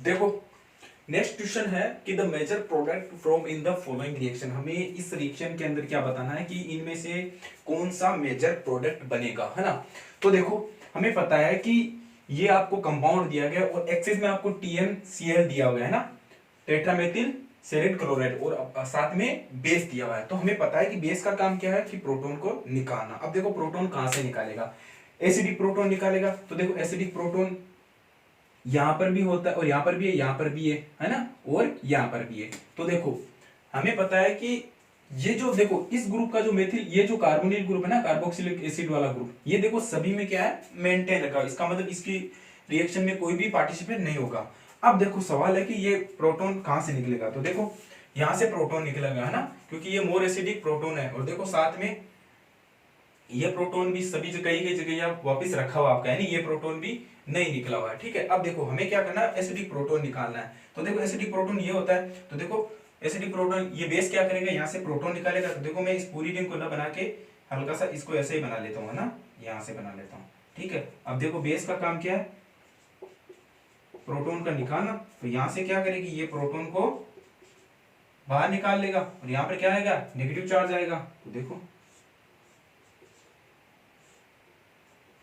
देखो next question है कि the major product from in the following reaction, हमें इस रिएक्शन के अंदर क्या बताना है कि इनमें से कौन सा मेजर प्रोडक्ट बनेगा, है ना। तो देखो हमें पता है कि ये आपको कंपाउंड दिया गया और एक्सेस में आपको TnCl दिया हुआ है ना, टेट्रामेथिल सेलेट क्लोराइड, और साथ में बेस दिया हुआ है। तो हमें पता है कि बेस का काम क्या है कि प्रोटॉन को निकालना। अब देखो प्रोटॉन कहां से निकालेगा, एसिडिक प्रोटॉन निकालेगा। तो देखो एसिडिक प्रोटॉन यहां पर भी होता है और यहां पर भी है, यहां पर भी है ना, और यहां पर भी है। तो देखो हमें पता है कि ये जो देखो इस ग्रुप का जो मेथिल, ये जो कार्बोनिल ग्रुप है ना, कार्बोक्सिलिक एसिड वाला ग्रुप, ये देखो सभी में क्या है, मेंटेन रखा। इसका मतलब इसकी रिएक्शन में कोई भी पार्टिसिपेट नहीं होगा। अब देखो सवाल है कि ये प्रोटॉन कहां से निकलेगा। तो देखो यहां से प्रोटॉन निकलेगा, है ना, क्योंकि ये मोर एसिडिक प्रोटॉन है। और देखो साथ में ये प्रोटॉन भी सभी कई कई जगह वापस रखा हुआ आपका, यानी ये प्रोटॉन भी नहीं निकला हुआ है। ठीक है, अब देखो हमें क्या करना है, एसिडिक प्रोटॉन निकालना है। तो देखो एसिडिक प्रोटॉन ये होता है। तो देखो एसिडिक प्रोटॉन, ये बेस क्या करेगा, यहाँ से प्रोटॉन निकालेगा। तो देखो मैं इस पूरी रिंग को ना बना के हल्का सा इसको ऐसे ही बना लेता हूँ, है ना, यहाँ से बना लेता हूँ। ठीक है, अब देखो बेस का काम क्या है, प्रोटॉन का निकालना। तो यहाँ से क्या करेगी, ये प्रोटॉन को बाहर निकाल लेगा और यहाँ पर क्या आएगा, नेगेटिव चार्ज आएगा। तो देखो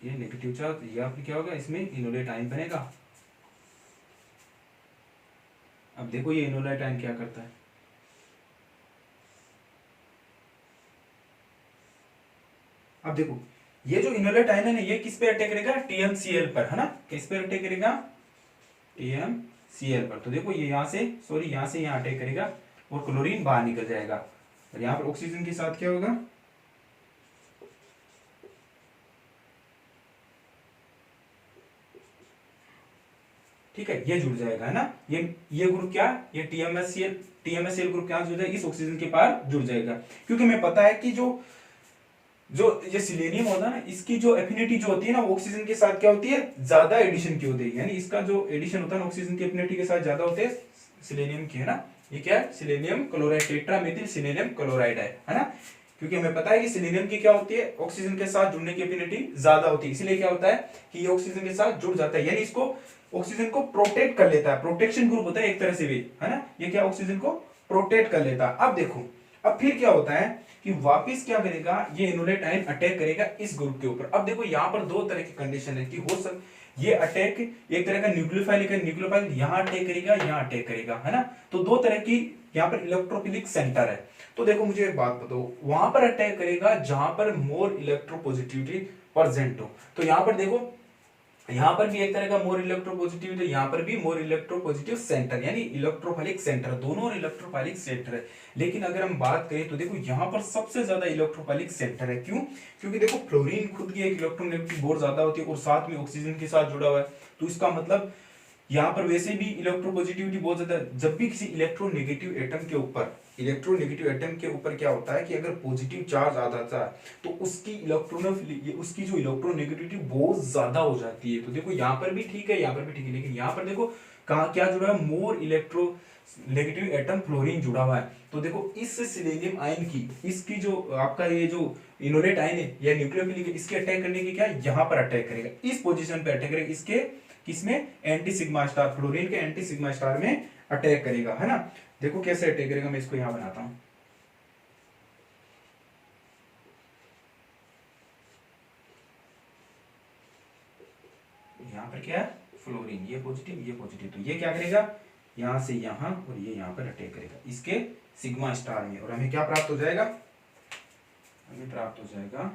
ये नेगेटिव चार्ज, ये आपकी क्या होगा, इसमें इनोलेट आयन बनेगा। अब देखो ये इनोलेट आयन क्या करता है, अब देखो ये जो इनोलेट आयन है ना, ये किस पे अटैक करेगा, TmCl पर, है ना। किस पे अटैक करेगा, TmCl पर। तो देखो ये यहाँ से, सॉरी यहाँ से यहाँ अटैक करेगा और क्लोरीन बाहर निकल जाएगा और यहाँ पर ऑक्सीजन के साथ क्या होगा, ठीक है, ये जुड़ जाएगा, है ना। ये ग्रुप क्या, ये TmSCl ग्रुप क्या जुड़ जाएगा, इस ऑक्सीजन के पार जुड़ जाएगा। क्योंकि हमें पता है कि जो जो ये सिलेनियम होता है ना, इसकी जो एफिनिटी जो होती है ना, वो ऑक्सीजन के साथ क्या होती है, ज्यादा एडिशन की होती है। यानी इसका जो एडिशन होता है ना ऑक्सीजन की एफिनिटी के साथ ज्यादा होते हैं सिलेनियम की, है ना। ये क्या है, selenium chloride, tetramethyl selenium chloride है ना। क्योंकि हमें पता है कि सिलेनियम की क्या होती है, ऑक्सीजन के साथ जुड़ने की एफिनिटी ज्यादा होती है, इसलिए क्या होता है कि ये ऑक्सीजन के साथ जुड़ जाता है, यानी इसको ऑक्सीजन को प्रोटेक्ट कर लेता है। प्रोटेक्शन ग्रुप होता है एक तरह से भी, है ना। ये क्या ऑक्सीजन को प्रोटेक्ट कर लेता है। अब देखो अब फिर क्या होता है कि वापिस क्या करेगा, ये इनोलेट आयन अटैक करेगा इस ग्रुप के ऊपर। अब देखो यहाँ पर दो तरह की कंडीशन है कि हो सक ये अटैक एक तरह का न्यूक्लियोफाइल यहाँ अटैक करेगा, यहाँ अटैक करेगा, है ना। तो दो तरह की यहाँ पर इलेक्ट्रोफिलिक सेंटर है। तो देखो मुझे एक बात बताओ, वहां पर अटैक करेगा जहां पर मोर इलेक्ट्रोपॉजिटिविटी प्रेजेंट हो। तो यहाँ पर देखो यहाँ पर भी एक तरह का मोर इलेक्ट्रोपॉजिटिव, तो यहाँ पर भी मोर इलेक्ट्रोपॉजिटिव सेंटर, यानी इलेक्ट्रोफाइलिक सेंटर, दोनों इलेक्ट्रोफाइलिक सेंटर है। लेकिन अगर हम बात करें तो देखो यहाँ पर सबसे ज्यादा इलेक्ट्रोफाइलिक सेंटर है। क्यों, क्योंकि देखो फ्लोरीन खुद की एक इलेक्ट्रोनेगेटिव बहुत ज्यादा होती है और साथ में ऑक्सीजन के साथ जुड़ा हुआ है। तो इसका मतलब यहाँ पर वैसे भी इलेक्ट्रोपॉजिटिविटी बहुत ज्यादा है। जब भी किसी इलेक्ट्रोनेगेटिव एटम के ऊपर क्या होता है कि अगर पॉजिटिव चार्ज आ जाता है तो उसकी जो इलेक्ट्रोनेगेटिविटी बहुत ज्यादा हो जाती है। तो देखो यहाँ पर भी ठीक है, यहाँ पर भी ठीक है, लेकिन यहाँ पर देखो कहाँ क्या जुड़ा है, मोर इलेक्ट्रोनेगेटिव एटम फ्लोरीन जुड़ा हुआ है। तो देखो इस सिलेनियम आयन की, इसकी जो आपका ये जो इनोलेट आयन है या न्यूक्लियोफिलिक, इसके अटैक करने की क्या, यहाँ पर अटैक करेगा, इस पोजीशन पे अटैक करेगा, इसके किसमें, एंटी सिग्मा स्टार, फ्लोरीन के एंटी सिग्मा स्टार में अटैक करेगा, है ना। देखो कैसे अटैक करेगा, मैं इसको यहां बनाता हूं। यहां पर क्या है, फ्लोरीन, ये पॉजिटिव, तो ये क्या करेगा, यहां से यहां और ये यहां पर अटैक करेगा इसके सिग्मा स्टार में। और हमें क्या प्राप्त हो जाएगा, हमें प्राप्त हो जाएगा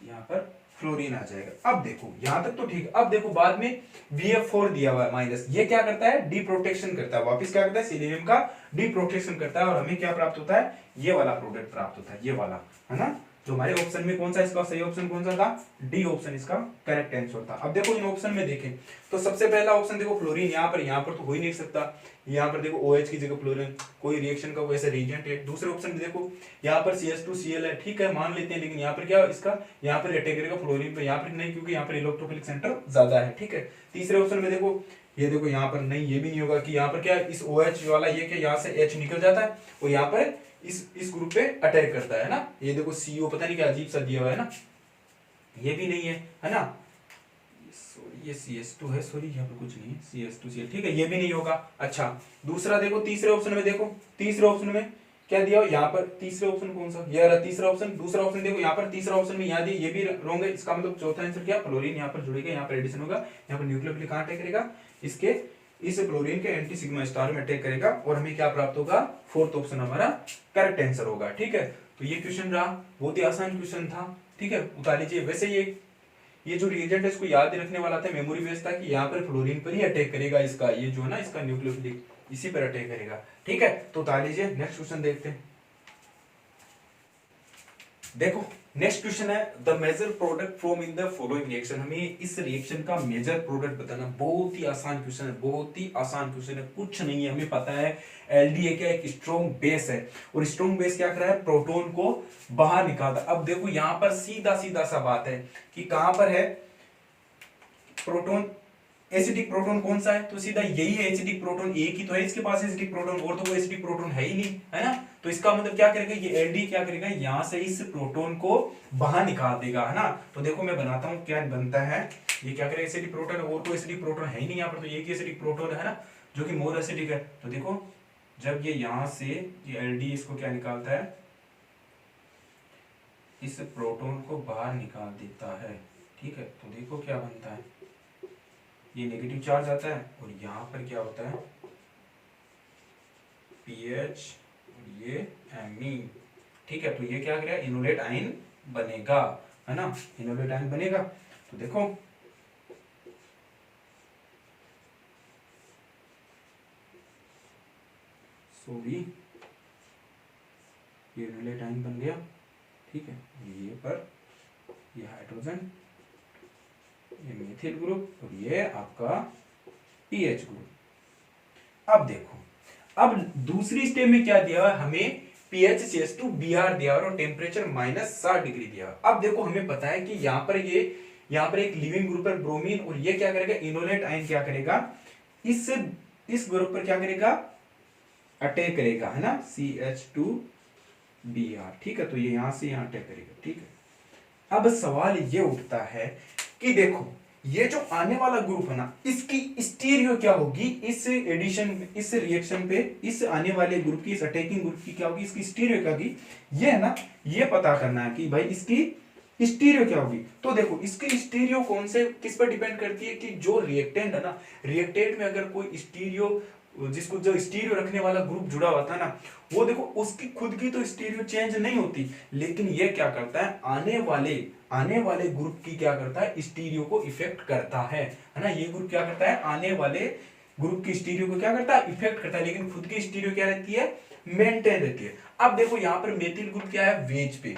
यहाँ पर फ्लोरीन आ जाएगा। अब देखो यहां तक तो ठीक। अब देखो बाद में VF4 दिया हुआ है माइनस, ये क्या करता है, डी प्रोटेक्शन करता है, वापिस क्या करता है, सिलेनियम का डी प्रोटेक्शन करता है। और हमें क्या प्राप्त होता है, ये वाला प्रोडक्ट प्राप्त होता है, ये वाला, है ना। जो हमारे ऑप्शन में कौन सा, इसका सही ऑप्शन कौन सा था, डी ऑप्शन इसका करेक्ट आंसर था। अब देखो इन ऑप्शन में देखें तो सबसे पहला ऑप्शन देखो फ्लोरीन, यहाँ पर तो हो ही नहीं सकता। यहाँ पर देखो OH की जगह फ्लोरीन, कोई रिएक्शन का वैसा रिएजेंट है। दूसरे ऑप्शन में देखो यहाँ पर CH2Cl है, ठीक है मान लेते हैं, लेकिन यहाँ पर क्या, इसका यहाँ पर अटैक करेगा फ्लोरीन पे, यहाँ पर नहीं, क्योंकि यहाँ पर इलेक्ट्रोफिलिक सेंटर ज्यादा है, ठीक है। तीसरे ऑप्शन में देखो ये देखो यहाँ पर नहीं, ये भी नहीं होगा कि यहाँ पर क्या इस OH वाला ये क्या यहाँ से H निकल जाता है और यहाँ पर इस ग्रुप पे अटैक करता है ना। ये देखो CO पता नहीं क्या अजीब सा दिया हुआ है ना, ये भी नहीं है ना। सॉरी ये CH2 है, सॉरी यहाँ पर कुछ नहीं है, CH2Cl, ठीक है, ये भी नहीं होगा। अच्छा दूसरा देखो, तीसरे ऑप्शन में देखो, तीसरे ऑप्शन में क्या दिया हो यहाँ पर, तीसरे ऑप्शन कौन सा, ये रहा तीसरा ऑप्शन। दूसरा ऑप्शन देखो यहाँ पर, तीसरा ऑप्शन में यहाँ दिया, ये भी रॉन्ग है, इसका मतलब चौथा आंसर क्या, फ्लोरीन यहाँ पर जुड़ेगा, यहाँ पर एडिशन होगा, यहाँ पर न्यूक्लियोफिलिक कहाँ अटैक करेगा, इसके इस फ्लोरीन के एंटी सिग्मा स्टार में अटैक करेगा और हमें क्या प्राप्त होगा, फोर्थ ऑप्शन हमारा करेक्ट आंसर होगा। ठीक है, तो ये क्वेश्चन रहा, बहुत ही आसान क्वेश्चन था। ठीक है, उतार लीजिए। वैसे ये जो रिएजेंट है इसको याद रखने वाला था, मेमोरी बेस्ड था कि यहाँ पर फ्लोरीन पर ही अटैक करेगा, इसका ये जो है ना इसका न्यूक्लियोफिलिक इसी पर अटैक करेगा। ठीक है, तो उतार लीजिए, नेक्स्ट क्वेश्चन देखते हैं। देखो नेक्स्ट क्वेश्चन है, the major product from in the following reaction. हमें इस रिएक्शन का मेजर प्रोडक्ट बताना। बहुत ही आसान क्वेश्चन है, बहुत ही आसान क्वेश्चन है, कुछ नहीं है, हमें पता है एल्डिहाइड क्या एक स्ट्रॉन्ग बेस है और स्ट्रॉन्ग बेस क्या कर रहा है, प्रोटॉन को बाहर निकालता है। अब देखो यहाँ पर सीधा सीधा सा बात है कि कहां पर है प्रोटॉन, एसिडिक प्रोटॉन कौन सा है, तो सीधा यही है एसिडिक प्रोटॉन, एक ही तो है इसके पास एसिडिक प्रोटॉन, और तो कोई एसिडिक प्रोटॉन है ही नहीं, है ना। तो इसका मतलब क्या करेगा, ये एल्डी क्या करेगा, यहां से इस प्रोटॉन को बाहर निकाल देगा, है ना। तो देखो मैं बनाता हूं क्या बनता है, ये क्या करेगा, एसिडिक प्रोटॉन, और तो एसिडिक प्रोटॉन है ही नहीं यहाँ पर, तो एक ही एसिडिक प्रोटॉन है ना, जो कि मोर एसिडिक है। तो देखो जब ये यहां से ये एल्डी इसको क्या निकालता है, इस प्रोटॉन को बाहर निकाल देता है। ठीक है, तो देखो क्या बनता है, ये नेगेटिव चार्ज आता है और यहाँ पर क्या होता है पीएच और ये एमी। ठीक है, तो ये क्या करेगा, इनोलेट आयन बनेगा, है ना, इनोलेट आयन बनेगा। तो देखो सॉरी ये इनोलेट आयन बन गया। ठीक है, ये पर ये हाइड्रोजन, ये मेथिल ग्रुप और ये आपका पीएच ग्रुप। अब देखो, अब दूसरी स्टेप में क्या दिया है हमें, PHCH2 Br दिया और टेम्परेचर -60 डिग्री दिया। अब देखो हमें पता है कि यहाँ पर एक लिविंग ग्रुप है ब्रोमीन, और ये क्या करेगा, इनोलेट आयन क्या करेगा, इस ग्रुप पर क्या करेगा, अटैक करेगा, है ना, CH2Br। ठीक है, तो ये यहां से यहां अटैक करेगा। ठीक है, अब सवाल ये उठता है कि देखो ये जो आने वाला ग्रुप है ना, इसकी स्टीरियो क्या होगी, इस एडिशन इस रिएक्शन पे इस आने वाले ग्रुप की, इस अटैकिंग ग्रुप की क्या होगी, इसकी स्टीरियो क्या होगी, ये है ना, ये पता करना है कि भाई इसकी स्टीरियो क्या होगी। तो देखो इसकी स्टीरियो कौन से किस पर डिपेंड करती है कि जो रिएक्टेंट है ना, रिएक्टेंट में अगर कोई स्टीरियो, जिसको जो स्टीरियो रखने वाला ग्रुप जुड़ा हुआ था ना, वो देखो उसकी खुद की तो स्टीरियो चेंज नहीं होती, लेकिन ये क्या करता है, आने वाले ग्रुप की क्या करता है, स्टीरियो को इफेक्ट करता है ना। ये ग्रुप क्या करता है, आने वाले ग्रुप की स्टीरियो को क्या करता है, इफेक्ट करता है, लेकिन खुद की स्टीरियो क्या रहती है, मेंटेन रहती है। अब देखो यहाँ पर मेथिल ग्रुप क्या है, वेज पे,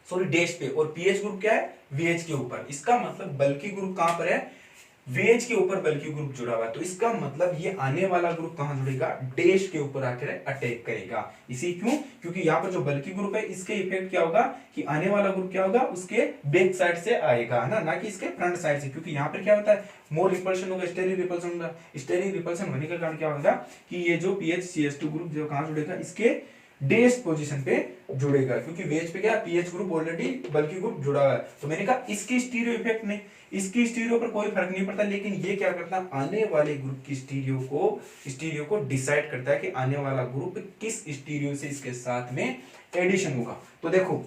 सॉरी डैश पे, और पीएच ग्रुप क्या है, वेज के ऊपर। इसका मतलब बल्कि ग्रुप कहां पर है, वेज के ऊपर बल्कि ग्रुप जुड़ा हुआ है। तो इसका मतलब ये आने वाला ग्रुप कहां जुड़ेगा, डैश के ऊपर आकर अटैक करेगा। इसी क्यों, क्योंकि यहाँ पर जो बल्कि ग्रुप है इसके इफेक्ट क्या होगा कि आने वाला ग्रुप क्या होगा, उसके बैक साइड से आएगा, है ना कि इसके फ्रंट साइड से, क्योंकि यहाँ पर क्या होता है, मोर रिपल्शन होगा, स्टेरिक रिपल्शन होगा। स्टेरिक रिपल्शन होने के कारण क्या होगा कि ये जो PHCH2 ग्रुप जो कहां जुड़ेगा, इसके डैश पोजीशन पे जुड़ेगा, क्योंकि वेज पे क्या पीएच ग्रुप ऑलरेडी बल्कि ग्रुप जुड़ा हुआ है। तो मैंने कहा इसकी स्टीरियो इफेक्ट नहीं, इसकी स्टीरियो पर कोई फर्क नहीं पड़ता, लेकिन ये क्या करता है, आने वाले ग्रुप की स्टीरियो को डिसाइड करता है कि आने वाला ग्रुप किस स्टीरियो से इसके साथ में एडिशन होगा। तो देखो,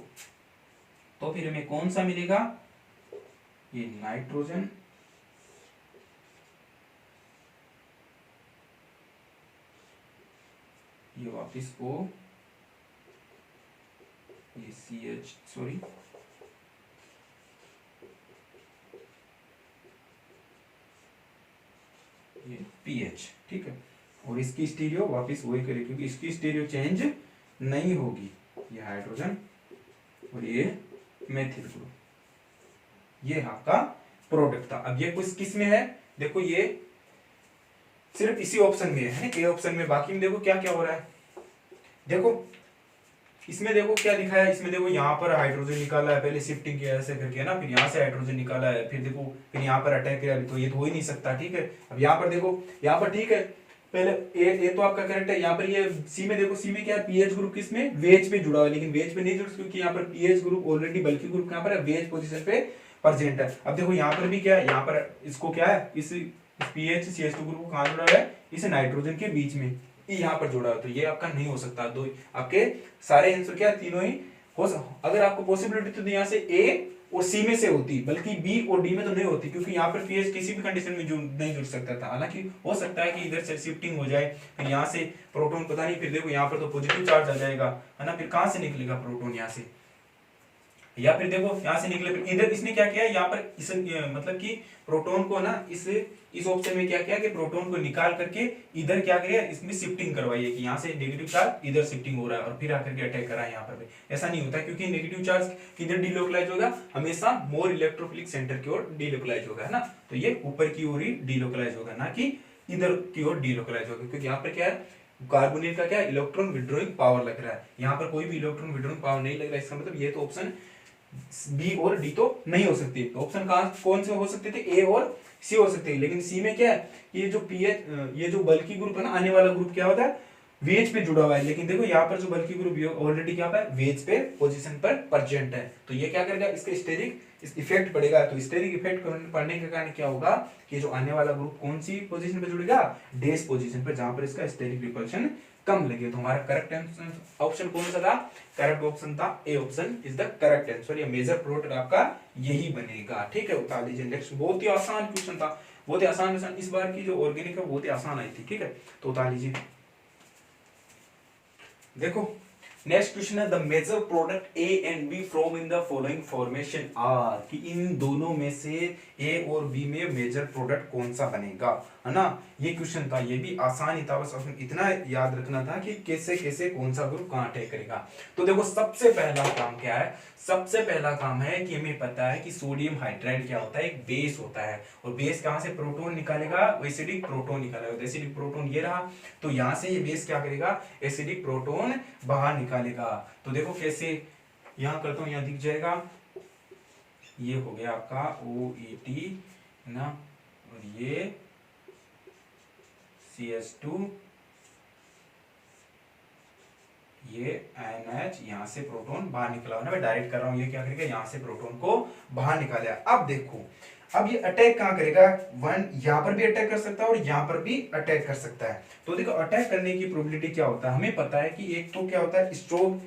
तो फिर हमें कौन सा मिलेगा, ये नाइट्रोजन, ये वापिस O, ये CH, सॉरी ये PH। ठीक है, और इसकी स्टीरियो वापिस वही करेगी, क्योंकि इसकी स्टीरियो चेंज नहीं होगी। ये हाइड्रोजन और ये मेथिल ग्रुप, ये आपका प्रोडक्ट था। अब ये कुछ किस में है, देखो ये सिर्फ इसी ऑप्शन में है, ए ऑप्शन में, बाकी में देखो क्या क्या हो रहा है। देखो इसमें देखो क्या लिखा है, इसमें देखो यहाँ पर हाइड्रोजन निकाला है, पहले शिफ्टिंग किया ऐसे करके ना, फिर यहाँ से हाइड्रोजन निकाला है, फिर देखो फिर यहाँ पर अटैक किया, तो ये तो हो ही नहीं सकता, ठीक है। अब यहाँ पर देखो, यहाँ पर ठीक है, पहले ए तो आपका करेक्ट है। यहाँ पर ये सी में देखो, सी में क्या है, पीएच ग्रुप किसमें, वेज पे जुड़ा हुआ है, लेकिन वेज पे नहीं जुड़ा क्योंकि यहाँ पर पीएच ग्रुप ऑलरेडी बल्कि ग्रुप यहाँ पर वेज पोजीशन पे प्रेजेंट है। अब देखो यहाँ पर भी क्या है, यहाँ पर इसको क्या है, इस पीएच CH2 ग्रुप को कहाँ जुड़ा हुआ है, इस नाइट्रोजन के बीच में यहाँ पर जोड़ा है, तो ये आपका नहीं हो सकता। दो आपके सारे आंसर क्या, तीनों ही हो अगर आपको पॉसिबिलिटी तो यहाँ से ए और सी में से होती, बल्कि बी और डी में तो नहीं होती, क्योंकि यहाँ पर पीएच किसी भी कंडीशन में नहीं जुड़ सकता था। हालांकि हो सकता है कि इधर से शिफ्टिंग हो जाए, फिर यहाँ से प्रोटॉन पता नहीं, फिर देखो यहाँ पर तो पॉजिटिव चार्ज आ जाएगा, है ना, फिर कहाँ से निकलेगा प्रोटॉन यहाँ से, या फिर देखो यहाँ से निकले, फिर इधर इसने क्या किया यहाँ पर इस मतलब कि प्रोटॉन को ना इस ऑप्शन में क्या किया कि प्रोटॉन को निकाल करके इधर क्या किया, इसमें शिफ्टिंग करवाई है कि यहाँ से नेगेटिव चार्ज इधर शिफ्टिंग हो रहा है और फिर आकर के अटैक करा है यहाँ पर भी। ऐसा नहीं होता क्योंकि नेगेटिव चार्ज किधर डिलोकलाइज होगा, हमेशा मोर इलेक्ट्रोफिलिक सेंटर की ओर डिलोकलाइज होगा, है ना, तो ये ऊपर की ओर ही डिलोकलाइज होगा, ना कि इधर की ओर डिलोकलाइज होगा, क्योंकि यहाँ पर क्या है, कार्बोनेट का क्या इलेक्ट्रॉन विड्रॉइंग पावर लग रहा है, यहाँ पर कोई भी इलेक्ट्रॉन विड्रॉइंग पावर नहीं लग रहा है। इसका मतलब ये तो ऑप्शन बी और डी तो नहीं हो सकती, तो ऑप्शन कौन से हो सकते थे, ए और सी हो सकते हैं। लेकिन सी में क्या है, ये जो पीएच ये जो बल्कि ग्रुप है ना, आने वाला ग्रुप क्या होता है, वेज पे जुड़ा हुआ है, लेकिन देखो यहाँ पर जो बल्कि ग्रुप ऑलरेडी क्या है, वेज पे पोजीशन पर प्रेजेंट है, तो ये क्या करेगा, इसका स्टेरिक इफेक्ट पड़ेगा, तो स्टेरिक इफेक्ट पड़ने के कारण क्या होगा कि जो आने वाला ग्रुप कौन सी पोजीशन पे जुड़ेगा, डेस पोजीशन पर, जहां पर इसका स्टेरिक रिपल्शन कम लगे। तो हमारा करेक्ट ऑप्शन कौन सा था, करेक्ट ऑप्शन था A option is the correct answer, ये मेजर प्रोडक्ट आपका यही बनेगा, ठीक है। उतार लीजिए नेक्स्ट, बहुत ही आसान क्वेश्चन था, बहुत ही आसान क्वेश्चन, इस बार की जो ऑर्गेनिक है बहुत ही आसान आई थी, ठीक है, तो उतार लीजिए। देखो नेक्स्ट क्वेश्चन है, the major product A and B from in the following formation are, कि इन दोनों में से ए और बी में मेजर प्रोडक्ट कौन सा बनेगा, है ना। ये क्वेश्चन था, ये भी आसान ही था, बस उसमें इतना याद रखना था कि कैसे कैसे कौन सा ग्रुप कहाँ अटैक करेगा। तो देखो सबसे पहला काम क्या है, सबसे पहला काम है कि हमें पता है कि सोडियम हाइड्राइड क्या होता है, एक बेस होता है, और बेस कहाँ से प्रोटॉन निकालेगा, एसिडिक प्रोटॉन निकालेगा, तो एसिडिक प्रोटॉन ये रहा, तो यहाँ से ये बेस क्या करेगा, एसिडिक प्रोटॉन बाहर निकालेगा। तो देखो कैसे, यहाँ करता हूँ, यहाँ दिख जाएगा, ये हो गया आपका OET ना, और ये CH2, ये NH, यहाँ से प्रोटॉन बाहर निकला ना, मैं डायरेक्ट कर रहा हूँ, ये क्या करेगा, यहाँ से प्रोटॉन को बाहर निकाले। अब देखो, अब ये अटैक कहाँ करेगा, वन यहाँ पर भी अटैक कर सकता है और यहाँ पर भी अटैक कर सकता है। तो देखो अटैक करने की प्रोबेबिलिटी क्या होता है, हमें पता है कि एक तो क्या होता है, स्ट्रॉन्ग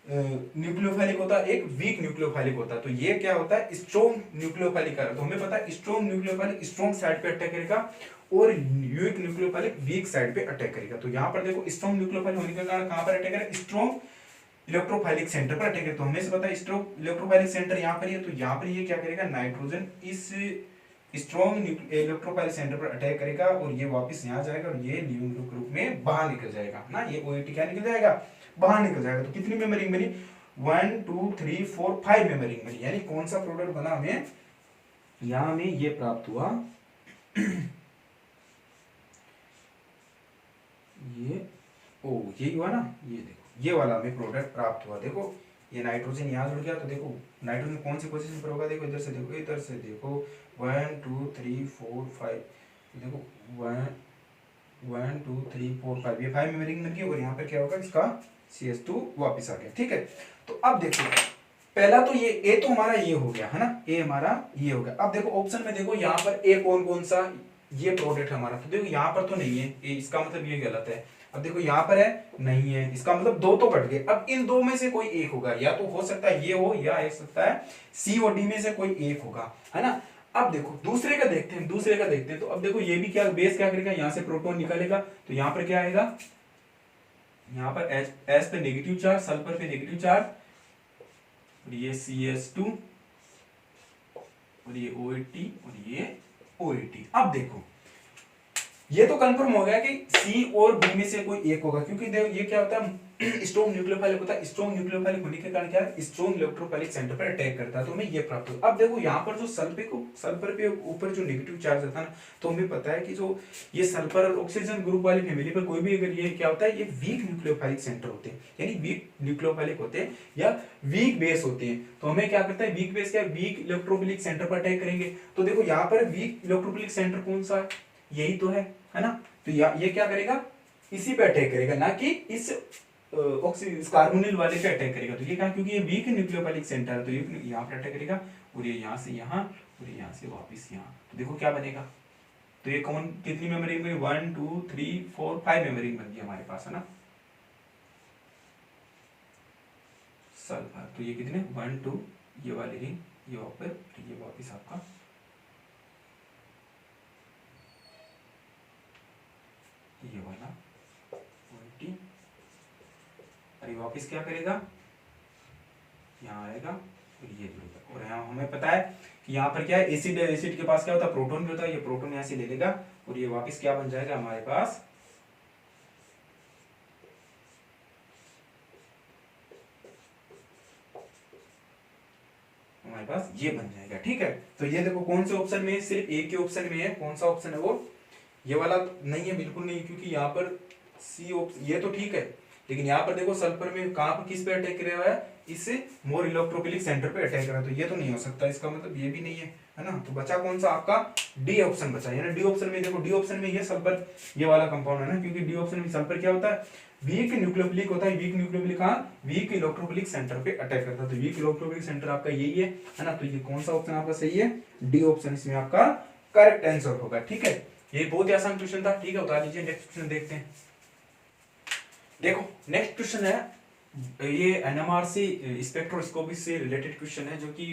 न्यूक्लियोफाइलिक होता है, एक वीक न्यूक्लियोफाइलिक होता है। तो ये क्या होता है, स्ट्रॉन्ग न्यूक्लियोफाइलिक है, तो हमें पता है स्ट्रॉन्ग न्यूक्लियोफाइलिक स्ट्रॉन्ग साइड पे अटैक करेगा और वीक न्यूक्लियोफाइलिक वीक साइड पे अटैक करेगा। तो यहाँ पर देखो स्ट्रॉन्ग न्यूक्लियोफाइल होने के कारण कहाँ पर अटैक करेगा, स्ट्रॉन्ग इलेक्ट्रोफाइलिक सेंटर पर अटैक करेगा। तो हमें से पता है स्ट्रॉन्ग इलेक्ट्रोफाइलिक सेंटर यहाँ पर है, तो यहाँ पर ये क्या करेगा, नाइट्रोजन इस स्ट्रॉन्ग इलेक्ट्रोफाइलिक सेंटर पर अटैक करेगा और ये वापस यहाँ जाएगा और ये लीविंग ग्रुप में बाहर निकल जाएगा ना, ये OET क्या निकल जाएगा, बाहर निकल जाएगा। तो कितनी मेमोरिंग बनी, 1 2 3 4 5 मेमोरिंग बनी, यानी कौन सा प्रोडक्ट बना हमें, यहाँ में ये प्राप्त हुआ ये यही हुआ ना, ये देखो ये वाला हमें प्रोडक्ट प्राप्त हुआ। देखो ये नाइट्रोजन यहाँ जुड़ गया, तो देखो नाइट्रोजन कौन सी पोजीशन पर होगा, देखो इधर से देखो, इधर से देखो 1 2 3 4 5, देखो 1 2 3 4 5, ये 5 मेमोरिंग लगी और यहाँ पर क्या होगा, इसका CH2 वापस आ गया, ठीक है। तो अब देखो पहला तो ये ए तो हमारा ये हो गया है ना, ए हमारा ये हो गया। अब देखो ऑप्शन में देखो यहाँ पर ए कौन कौन सा ये प्रोडक्ट हमारा, तो देखो यहाँ पर तो नहीं है ए, इसका मतलब ये गलत है। अब देखो यहाँ पर है नहीं है, इसका मतलब दो तो कट गए। अब इन दो में से कोई एक होगा, या तो हो सकता है ये हो या हो सकता है सी और डी में से कोई एक होगा, है ना। अब देखो दूसरे का देखते हैं, दूसरे का देखते हैं। तो अब देखो ये भी क्या बेस क्या करेगा, यहाँ से प्रोटॉन निकालेगा, तो यहाँ पर क्या आएगा, यहाँ पर H पे नेगेटिव चार्ज, सल्फर पे नेगेटिव चार्ज, और ये CH2 और ये OET और ये OET। अब देखो ये तो कंफर्म हो गया कि सी और बी में से कोई एक होगा, क्योंकि देखो ये क्या होता है, स्ट्रॉन्ग न्यूक्लियोफाइलिक होता है, स्ट्रॉन्ग न्यूक्लियोफाइलिक होने के कारण क्या है, स्ट्रॉन्ग इलेक्ट्रोफाइलिक सेंटर पर अटैक करता है, तो हमें ये प्राप्त होगा। अब देखो यहाँ पर जो सल्फर पे ऊपर जो नेगेटिव चार्ज होता है ना, तो हमें पता है कि जो ये सल्फर और ऑक्सीजन ग्रुप वाली फैमिली पर कोई भी अगर ये क्या होता है, ये वीक न्यूक्लियोफाइलिक सेंटर होते हैं, यानी वीक न्यूक्लियोफाइलिक होते हैं या वीक बेस होते हैं। तो हमें क्या करता है, वीक बेस क्या, वीक इलेक्ट्रोफिलिक सेंटर पर अटैक करेंगे। तो देखो यहाँ पर वीक इलेक्ट्रोफिलिक सेंटर कौन सा है, यही तो है ना। तो ये क्या करेगा, इसी पे अटैक करेगा, ना कि इस कार्बोनिल वाले पे अटैक करेगा। तो ये क्या, क्योंकि ये वीक न्यूक्लियोफाइलिक सेंटर है, तो ये यहाँ पे अटैक करेगा और ये यहाँ से यहाँ और यहाँ से वापस यहाँ। तो देखो क्या बनेगा, तो ये कौन कितनी मेमोरी में, 1 2 3 4 5 मेमोरी बन गई हमारे पास, है ना सल्फर। तो ये कितने 1 2, ये वाली रिंग, ये वापस आपका ये वाला 20, अरे वापस क्या करेगा, यहाँ आएगा और ये जुड़ेगा। और यहाँ हमें पता है कि यहाँ पर क्या है, एसिड है, एसिड के पास क्या होता है, प्रोटॉन भी होता है, ये प्रोटॉन यहाँ से ले लेगा और ये वापस क्या बन जाएगा हमारे पास, ये बन जाएगा। ठीक है, तो ये देखो कौन से ऑप्शन में है, सिर्फ एक के ऑप्शन में है, कौन सा ऑप्शन है वो, ये वाला नहीं है, बिल्कुल नहीं, क्योंकि यहाँ पर सी ऑप्शन, ये तो ठीक है, लेकिन यहाँ पर देखो सल्फर में कहाँ पर किस पे अटैक कर रहा है, इससे मोर इलेक्ट्रोफिलिक सेंटर पे अटैक कर रहा है, तो ये तो नहीं हो सकता, इसका मतलब ये भी नहीं है ना। तो बचा कौन सा आपका, डी ऑप्शन बचा, यानी डी ऑप्शन में देखो, डी ऑप्शन में ये सल्फर ये वाला कंपाउंड है ना, क्योंकि डी ऑप्शन में सल्फर क्या होता है, वीक न्यूक्लियोफिलिक होता है, वीक न्यूक्लियोफिलिक कहाँ, वीक इलेक्ट्रोफिलिक सेंटर पे अटैक करता है, तो वीक इलेक्ट्रोफिलिक सेंटर आपका यही है ना। तो ये कौन सा ऑप्शन आपका सही है, डी ऑप्शन इसमें आपका करेक्ट आंसर होगा। ठीक है, ये बहुत ही आसान क्वेश्चन था। ठीक है, उतार लीजिए, नेक्स्ट क्वेश्चन देखते हैं। देखो नेक्स्ट क्वेश्चन है, ये एनएमआर से स्पेक्ट्रोस्कोपी से रिलेटेड क्वेश्चन है, जो कि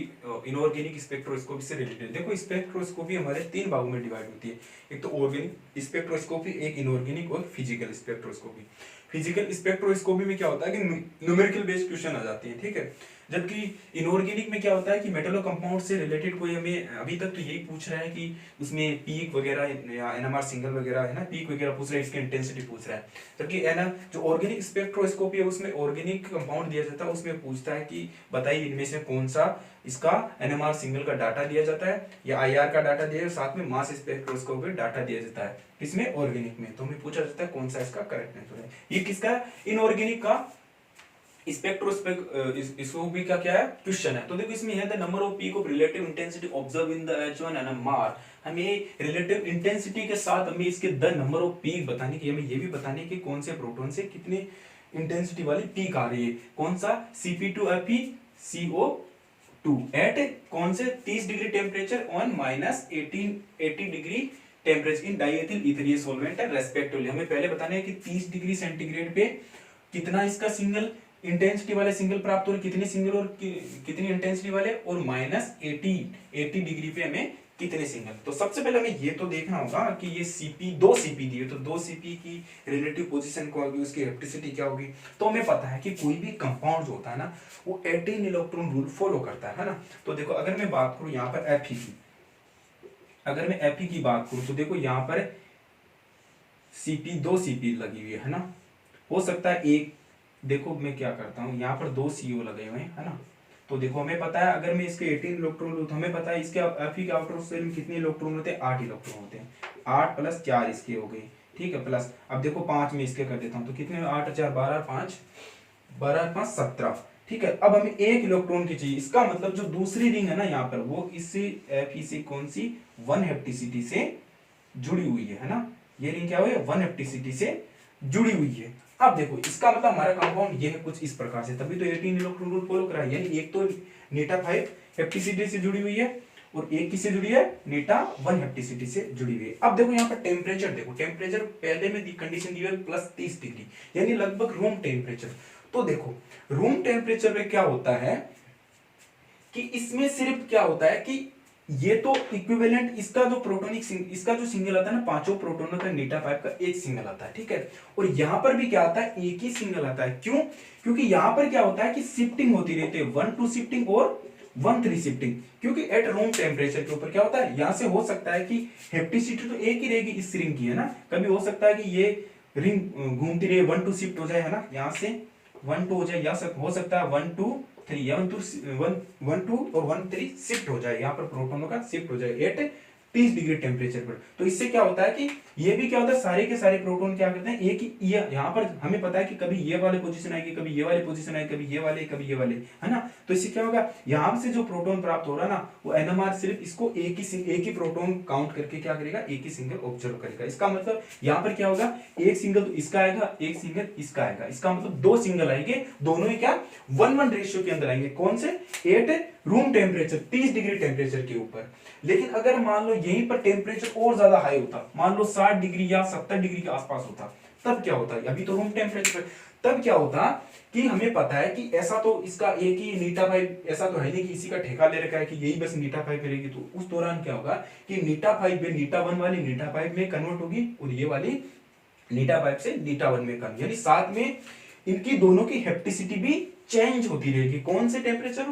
इनऑर्गेनिक स्पेक्ट्रोस्कोपी से रिलेटेड। देखो स्पेक्ट्रोस्कोपी हमारे 3 भागों में डिवाइड होती है, एक तो ऑर्गेनिक स्पेक्ट्रोस्कोपी, एक इनऑर्गेनिक और फिजिकल स्पेक्ट्रोस्कोपी। फिजिकल स्पेक्ट्रोस्कोपी में क्या होता है कि न्यूमेरिकल बेस्ड क्वेश्चन आ जाते हैं। ठीक है, जबकि इनऑर्गेनिक में क्या होता है कि मेटल कंपाउंड से रिलेटेड कोई हमें अभी तक तो यही पूछ रहा है कि उसमें पीक वगैरह या एनएमआर सिंगल वगैरह है ना, पीक वगैरह पूछ रहा है, इसकी इंटेंसिटी पूछ रहा है। जबकि है ना जो ऑर्गेनिक स्पेक्ट्रोस्कोपी है उसमें ऑर्गेनिक कंपाउंड दिया जाता है, उसमें पूछता है कि बताइए इनमें से कौन सा इसका एनएमआर सिंगल का डाटा दिया जाता है या आईआर का डाटा दिया, साथ में मास स्पेक्ट्रोस्कोपी डाटा दिया जाता है, इसमें ऑर्गेनिक में। तो हमें पूछा जाता है कौन सा इसका करेक्ट आंसर है। ये किसका, इनऑर्गेनिक का स्पेक्ट्रोस्कोपी का क्या है क्वेश्चन है। तो देखो इसमें है the number off peak of relative intensity observe in the H1 NMR। हमें रिलेटिव इंटेंसिटी के साथ हमें इसके द नंबर ऑफ पीक बताने की, हमें ये भी बताने की कौन से प्रोटॉन से कितनी इंटेंसिटी वाली पीक आ रही है, कौन सा Sp2Fe एट कौन से 30 degree temperature on -80 degree temperature in diethyl ethereal solvent respectively. हमें पहले बताना है कि 30 डिग्री सेंटीग्रेड पे कितना इसका सिंगल इंटेंसिटी वाले सिंगल प्राप्त हो रहे, कितने सिंगल और कितनी इंटेंसिटी वाले, और -80 डिग्री पे हमें कितने सिंगल। तो सबसे पहले हमें ये तो देखना होगा कि ये दो सीपी दिए, तो दो सीपी की रिलेटिव पोजीशन क्या होगी, उसकी हेप्टिसिटी क्या होगी। तो हमें पता है कि कोई भी कंपाउंड जो होता है ना वो 18 इलेक्ट्रॉन रूल फॉलो करता है ना। तो देखो अगर मैं बात करूं यहाँ पर Fe की, अगर मैं Fe की बात करूं तो देखो यहाँ पर दो सीपी लगी हुई है ना, हो सकता है एक, देखो मैं क्या करता हूँ यहाँ पर 2 CO लगे हुए हैं है ना। तो देखो हमें पता है अगर मैं इसके 18 इलेक्ट्रॉन लूँ तो हमें पता है इसके Fe के आउटर शेल में कितने इलेक्ट्रॉन होते हैं, 8 इलेक्ट्रॉन होते हैं, 8 + 4 इसके हो गए। ठीक है, प्लस अब देखो 5 में इसके कर देता हूँ, तो कितने 8 4 12 5 17। ठीक है, अब हमें 1 इलेक्ट्रॉन की चाहिए, इसका मतलब जो दूसरी रिंग है ना यहाँ पर वो इससे Fe से कौन सी 1 हेप्टिसिटी से जुड़ी हुई है ना। ये रिंग क्या हुई है, 1 हेप्टिसिटी से जुड़ी हुई है। अब देखो इसका मतलब हमारा कंपाउंड ये है कुछ इस प्रकार से, तभी तो 18 इलेक्ट्रॉन रूल फॉलो करा है, यानी एक तो नेटा 5 हेप्टिसिटी से जुड़ी हुई है और एक किससे जुड़ी है, नेटा 1 हेप्टिसिटी से जुड़ी हुई है। अब देखो यहाँ पर टेम्परेचर, देखो टेम्परेचर पहले में कंडीशन दी है +30 डिग्री, यानी लगभग रूम टेम्परेचर। तो देखो रूम टेम्परेचर पे क्या होता है कि इसमें सिर्फ क्या होता है कि ये तो इक्विवेलेंट, इसका जो प्रोटोनिक इसका जो सिंगल आता है ना, 5 प्रोटोनों का नेटा 5 का एक सिंगल आता है। ठीक है, और यहां पर भी क्या आता है, एक ही सिंगल आता है। क्यों, क्योंकि यहां पर क्या होता है कि शिफ्टिंग होती रहती है, 1 2 शिफ्टिंग और 1 3 शिफ्टिंग, क्योंकि एट रूम टेम्परेचर के ऊपर क्या होता है, यहां से हो सकता है कि हेप्टिसिटी तो एक ही रहेगी इस रिंग की है ना, कभी हो सकता है कि ये रिंग घूमती रहे 1 2 शिफ्ट हो जाए है ना, यहाँ से 1 2 हो जाए, या हो सकता है 1 2 3 या 1 2 और 1 3 शिफ्ट हो जाए, यहाँ पर प्रोटोनों का शिफ्ट हो जाए एट 30 डिग्री टेम्परेचर पर। तो इससे क्या होता है कि ये भी क्या होता है, सारे के सारे प्रोटॉन क्या करते हैं, एक ही यहाँ पर हमें पता है कि कभी ये वाले पोजीशन आएगी, कभी ये वाले पोजीशन आएगी, कभी ये वाले, है ना। तो इससे क्या होगा, यहाँ से जो प्रोटॉन प्राप्त हो रहा है ना, वो एनएमआर सिर्फ इसको एक ही प्रोटॉन काउंट करके क्या करेगा, एक ही सिंगल ऑब्जर्व करेगा। इसका मतलब यहाँ पर क्या होगा, एक सिंगल तो इसका आएगा, एक सिंगल इसका आएगा। इसका मतलब दो सिंगल आएंगे, दोनों ही क्या 1:1 रेशियो के अंदर आएंगे। कौन से, at room temperature 30 degree temperature के ऊपर। लेकिन अगर मान लो यहीं पर टेम्परेचर और ज्यादा हाई होता, मान लो 60 डिग्री या 70 डिग्री के आसपास होता, तब क्या होता है, अभी तो रूम टेम्परेचर, तब क्या होता कि हमें पता है कि ऐसा तो इसका एक ही नीटा पाइप, ऐसा तो है नहीं कि इसी का ठेका ले रखा है कि यही बस नीटा पाइप रहेगी। तो उस दौरान क्या होगा कि नीटा पाइप में नीटा 1 वाली नीटा पाइप में कन्वर्ट होगी, और ये वाली नीटा पाइप से नीटा 1 में कन्वर्ट, यानी साथ में इनकी दोनों की हेप्टिसिटी भी चेंज होती रहेगी। कौन से टेम्परेचर,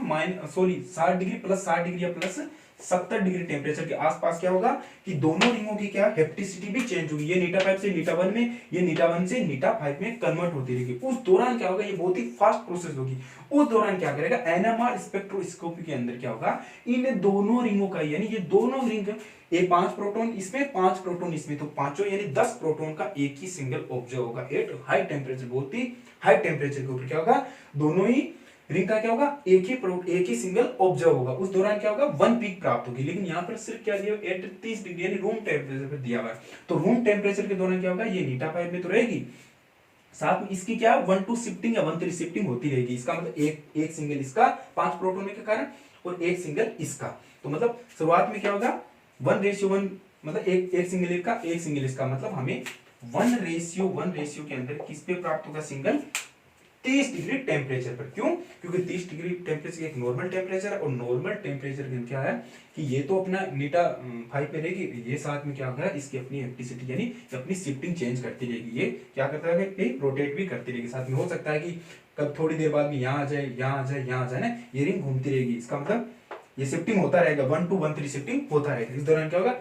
60 डिग्री प्लस 60 डिग्री या प्लस 70 डिग्री टेम्परेचर के आसपास क्या होगा कि दोनों रिंगों की क्या हेप्टिसिटी भी चेंज होगी। ये नीटा 5 से नीटा 1 में, ये नीटा 1 से नीटा 5 में कन्वर्ट होती रहेगी। उस दौरान क्या होगा, ये बहुत ही फास्ट प्रोसेस होगी। उस दौरान क्या करेगा, एनएमआर स्पेक्ट्रोस्कोपी के अंदर क्या होगा, इन दोनों रिंगों का, यानी ये दोनों रिंग, ये 5 प्रोटॉन इसमें 5 प्रोटॉन इसमें, तो पांचों यानी 10 प्रोटॉन का एक ही सिंगल ऑब्जर्व होगा एट हाई टेम्परेचर। बहुत ही हाई टेम्परेचर के ऊपर क्या होगा, दोनों ही रिंग का क्या होगा, एक ही सिंगल ऑब्जर्व होगा। उस दौरान क्या होगा, 1 पीक प्राप्त होगी। लेकिन यहाँ पर सिर्फ क्या दिया, 30 डिग्री यानी रूम टेम्परेचर पर दिया हुआ है। तो रूम टेम्परेचर के दौरान क्या होगा, ये नीटा पाइप में तो रहेगी, साथ में इसकी क्या 1-2 शिफ्टिंग या 1-3 शिफ्टिंग होती रहेगी। इसका मतलब एक सिंगल इसका 5 प्रोटॉन के कारण और एक सिंगल इसका। तो मतलब शुरुआत में क्या होगा 1:1, मतलब एक सिंगल इसका, मतलब हमें 1:1 के अंदर किस पे प्राप्त होगा, सिंगल 30 डिग्री टेम्परेचर पर। क्यों, क्योंकि 30 डिग्री टेम्परेचर एक नॉर्मल टेम्परेचर है, और नॉर्मल टेम्परेचर क्या है कि ये तो अपना नीटा 5 पे रहेगी, ये साथ में क्या होगा, इसकी अपनी हेप्टिसिटी यानी अपनी शिफ्टिंग चेंज करती रहेगी। ये क्या करता है कि रोटेट भी करती रहेगी साथ में। हो सकता है कि कब थोड़ी देर बाद में यहाँ आ जाए, यहाँ आ जाए, यहाँ आ जाए ना, ये रिंग घूमती रहेगी। इसका मतलब ये शिफ्टिंग होता रहेगा, 1 2 1 3 शिफ्टिंग होता रहेगा। इस दौरान क्या होगा,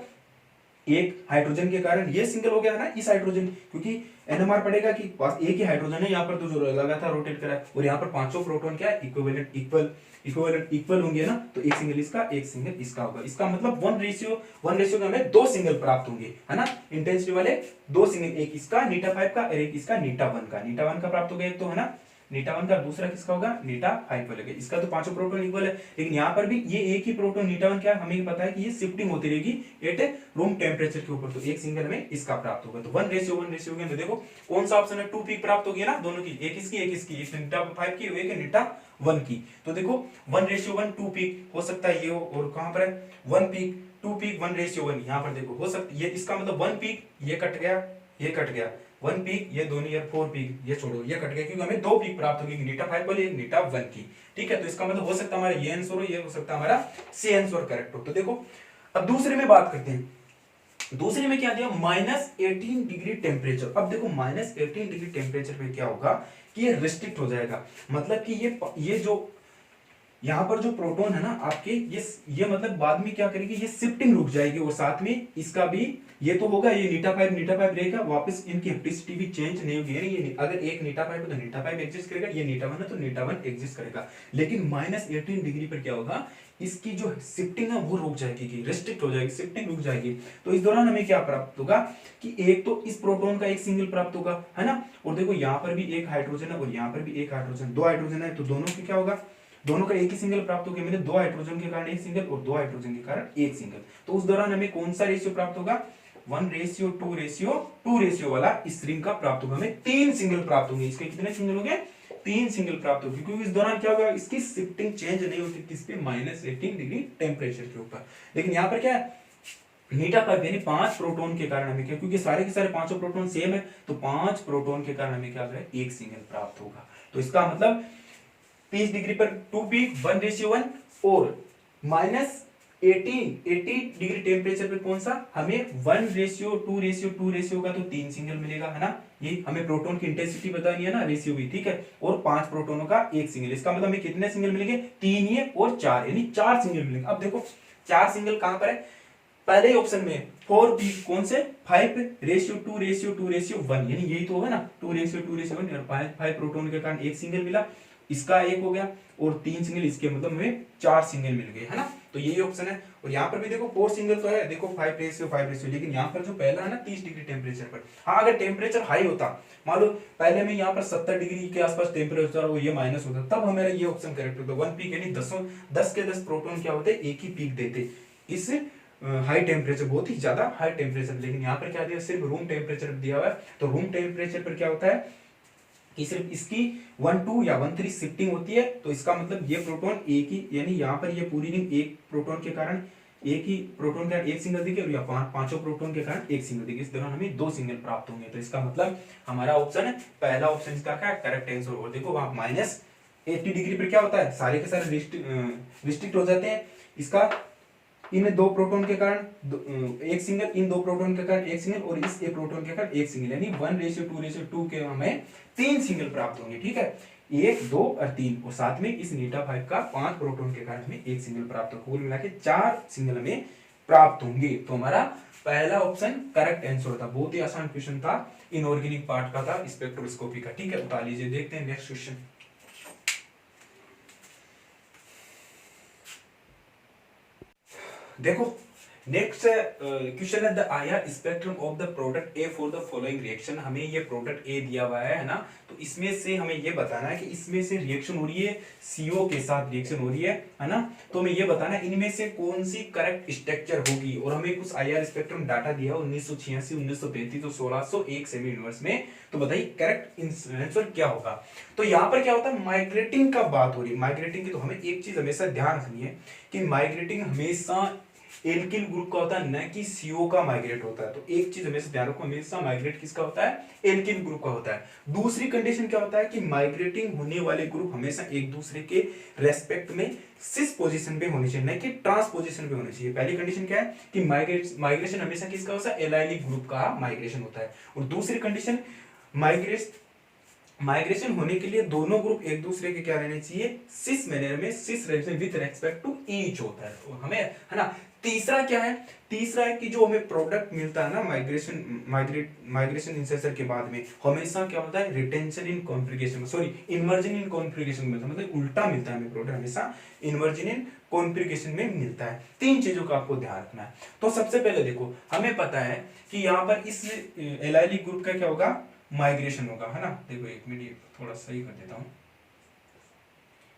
एक हाइड्रोजन के कारण ये सिंगल हो गया है ना, इस हाइड्रोजन, क्योंकि एनएमआर पड़ेगा कि पास एक ही हाइड्रोजन है यहाँ पर, तो जो लगा था रोटेट करा, और यहाँ पर पांचों प्रोटॉन क्या है, इक्वल होंगे ना, तो एक सिंगल इसका होगा। इसका मतलब 1:1 में हमें 2 सिंगल प्राप्त होंगे, है ना, इंटेंसिटी वाले 2 सिंगल, एक इसका नीटा 5 का और एक इसका नीटा 1 का। नीटा 1 का प्राप्त हो गया एक तो, है ना, नीटा 1 का, दूसरा किसका होगा, नीटा 5 वाले का। इसका तो पांचों प्रोटॉन इक्वल है, लेकिन यहाँ पर भी ये एक ही प्रोटॉन नीटा 1 क्या है, हमें पता है कि ये शिफ्टिंग होती रहेगी एट रूम टेम्परेचर के ऊपर। तो एक सिंगल हमें इसका प्राप्त होगा। तो 1:1 के अंदर देखो कौन सा ऑप्शन है, 2 पीक प्राप्त होगी ना दोनों की, एक इसकी एक नीटा 5 की, एक नीटा 1 की। तो देखो 1:1 2 पीक हो सकता है ये हो, और कहां पर है 1 पीक 2 पीक 1:1, यहाँ पर देखो हो सकता है, इसका मतलब 1 पीक ये कट गया, ये कट गया, 1 पीक, ये दोनों यार 4 पीक, ये छोड़ो, ये कट गया, क्योंकि हमें 2 पीक प्राप्त होगी, नीटा 5 वाली, एक नीटा 1 की। ठीक है, तो इसका मतलब हो सकता है हमारा ये आंसर हो, ये हो सकता है हमारा सी आंसर करेक्ट हो। तो देखो अब दूसरे में बात करते हैं। दूसरे में क्या दिया, -18 डिग्री टेम्परेचर। अब देखो -18 डिग्री टेम्परेचर पे क्या होगा कि ये रिस्ट्रिक्ट हो जाएगा, मतलब कि ये जो यहाँ पर जो प्रोटॉन है ना आपके, ये मतलब बाद में क्या करेगी, ये शिफ्टिंग रुक जाएगी, और साथ में इसका भी ये तो होगा, ये नीटा पाइप रहेगा, वापस इनकी हेप्टिसिटी भी चेंज नहीं होगी। यानी ये अगर एक नीटा पाइप है तो नीटा पाइप एग्जिस्ट करेगा, ये नीटा 1 है तो नीटा 1 एग्जिस्ट करेगा। लेकिन -18 डिग्री पर क्या होगा, इसकी जो शिफ्टिंग है वो रुक जाएगी, रेस्ट्रिक्ट हो जाएगी, शिफ्टिंग रुक जाएगी। तो इस दौरान हमें क्या प्राप्त होगा कि एक तो इस प्रोटॉन का एक सिंगल प्राप्त होगा, है ना, और देखो यहाँ पर भी एक हाइड्रोजन है और यहाँ पर भी एक हाइड्रोजन, 2 हाइड्रोजन है, तो दोनों की क्या होगा, दोनों का एक ही सिंगल प्राप्त हो गया, मतलब 2 हाइड्रोजन के कारण एक सिंगल और 2 हाइड्रोजन के कारण एक सिंगल। तो उस दौरान हमें कौन सा रेशियो प्राप्त होगा, 1:2 रेशियो वाला इस रिंग का प्राप्त होगा। हमें 3 सिंगल प्राप्त होंगे। इसके कितने सिंगल होंगे, 3 सिंगल प्राप्त होंगे, क्योंकि इस दौरान क्या होगा, इसकी शिफ्टिंग चेंज नहीं होती किस पे, -18 डिग्री टेम्परेचर के ऊपर। लेकिन यहाँ पर क्या है, नीटा पाइप यानी 5 प्रोटॉन के कारण हमें क्या, क्योंकि सारे के सारे पांचों प्रोटॉन सेम है, तो 5 प्रोटॉन के कारण हमें क्या होगा, एक सिंगल प्राप्त होगा। तो इसका मतलब 30 डिग्री पर 2 पीक 1:1, और -80 डिग्री टेम्परेचर पे कौन सा, हमें 1:2 का तो 3 सिंगल मिलेगा, है ना। ये हमें प्रोटॉन की इंटेंसिटी बतानी है ना, रेशियो भी, ठीक है, और 5 प्रोटॉनों का एक सिंगल। इसका मतलब हमें कितने सिंगल मिलेंगे, 3 ये और 4, यानी 4 सिंगल मिलेंगे। अब देखो 4 सिंगल कहां पर है, पहले ऑप्शन में 4p कौन से 5:2:2:1 यानी यही तो होगा ना 2:2:1 और 5 प्रोटॉन के कारण एक सिंगल मिला, इसका एक हो गया और 3 सिंगल इसके, मतलब हमें 4 सिंगल मिल गए, है ना। तो यही ऑप्शन है। और यहाँ पर भी देखो 4 सिंगल तो है, देखो 5:5, लेकिन यहाँ पर जो पहला है ना 30 डिग्री टेम्परेचर पर। हाँ अगर टेम्परेचर हाई होता, मान लो पहले में यहाँ पर 70 डिग्री के आसपास टेम्परेचर हो, ये माइनस होता, तब हमारा ये ऑप्शन करेक्ट होता। 1 पीक यानी 10 के 10 प्रोटॉन क्या होते, एक ही पीक देते इस हाई टेम्परेचर, बहुत ही ज्यादा हाई टेम्परेचर। लेकिन यहाँ पर क्या दिया, सिर्फ रूम टेम्परेचर दिया हुआ है। तो रूम टेम्परेचर पर क्या होता है कि सिर्फ इसकी 1-2 या 1-3 शिफ्टिंग होती है। तो इसका मतलब ये प्रोटॉन एक ही, यानी यहाँ पर ये पूरी रिंग एक प्रोटॉन के कारण एक ही प्रोटॉन का एक सिंगल दिखे, और या पांचों प्रोटॉन के कारण एक सिंगल दिखे, इस दौरान हमें 2 सिंगल प्राप्त होंगे। तो इसका मतलब हमारा ऑप्शन है पहला ऑप्शन इसका क्या करेक्ट आंसर। और देखो वहां -80 डिग्री पर क्या होता है, सारे के सारे रिस्ट्रिक्ट हो जाते हैं। इसका इन 2 प्रोटॉन के कारण एक सिंगल, इन 2 प्रोटॉन के कारण एक सिंगल, और इस एक प्रोटॉन के कारण एक सिंगल, यानी 1:2:2 के हमें 3 सिंगल प्राप्त होंगे। ठीक है, 1, 2 और 3, और साथ में इस नीटा 5 का 5 प्रोटॉन के कारण हमें एक सिंगल प्राप्त होगा। कुल मिला के 4 सिंगल हमें प्राप्त होंगे। तो हमारा पहला ऑप्शन करेक्ट आंसर था। बहुत ही आसान क्वेश्चन था, इनऑर्गेनिक पार्ट का था, स्पेक्ट्रोस्कोपी का। ठीक है, उठा लीजिए, देखते हैं नेक्स्ट क्वेश्चन। देखो नेक्स्ट क्वेश्चन है the IR spectrum of the product A for the following reaction. हमें ये प्रोडक्ट ए दिया हुआ है ना, तो इसमें से हमें ये बताना है कि इसमें से रिएक्शन हो रही है, सीओ के साथ रिएक्शन हो रही है ना। तो हमें ये बताना है इनमें से कौन सी करेक्ट स्ट्रक्चर होगी। और हमें कुछ आईआर स्पेक्ट्रम डाटा दिया 1986, 1935 तो 1601 सेमी यूनिवर्स में। तो बताइए करेक्ट आंसर क्या होगा। तो यहाँ पर क्या होता है, माइग्रेटिंग का बात हो रही है। माइग्रेटिंग की तो हमें एक चीज हमेशा ध्यान रखनी है कि माइग्रेटिंग हमेशा एल्किल ग्रुप का होता है, न कि सीओ का माइग्रेट होता है। तो एक चीज हमेशा ध्यान रखो, हमेशा माइग्रेट किसका होता है, एल्किल ग्रुप का होता है। दूसरी कंडीशन क्या होता है कि माइग्रेटिंग होने वाले ग्रुप हमेशा एक दूसरे के रेस्पेक्ट में सिस पोजीशन पे होनी चाहिए, न कि ट्रांस पोजीशन पे होनी चाहिए। पहली कंडीशन क्या है कि माइग्रेशन हमेशा किसका होता है, एलाइलिक ग्रुप का माइग्रेशन होता है। और दूसरी कंडीशन माइग्रेशन होने के लिए दोनों ग्रुप एक दूसरे के क्या रहने चाहिए, सिस मैनर में, this relation with respect to each होता है हमें, है ना। तीसरा क्या है, तीसरा है कि जो हमें प्रोडक्ट मिलता है ना माइग्रेशन इंसेसर के बाद में, हमेशा क्या होता है, retention in configuration, sorry inversion in configuration मिलता है, मतलब उल्टा मिलता है हमें प्रोडक्ट, हमेशा इन्वर्जन इन कॉन्फ़िगरेशन में मिलता है। 3 चीजों का आपको ध्यान रखना है। तो सबसे पहले देखो हमें पता है कि यहाँ पर इस एलाइलिक ग्रुप का क्या होगा, माइग्रेशन होगा, है ना। देखो एक मिनट थोड़ा सही कर देता हूँ।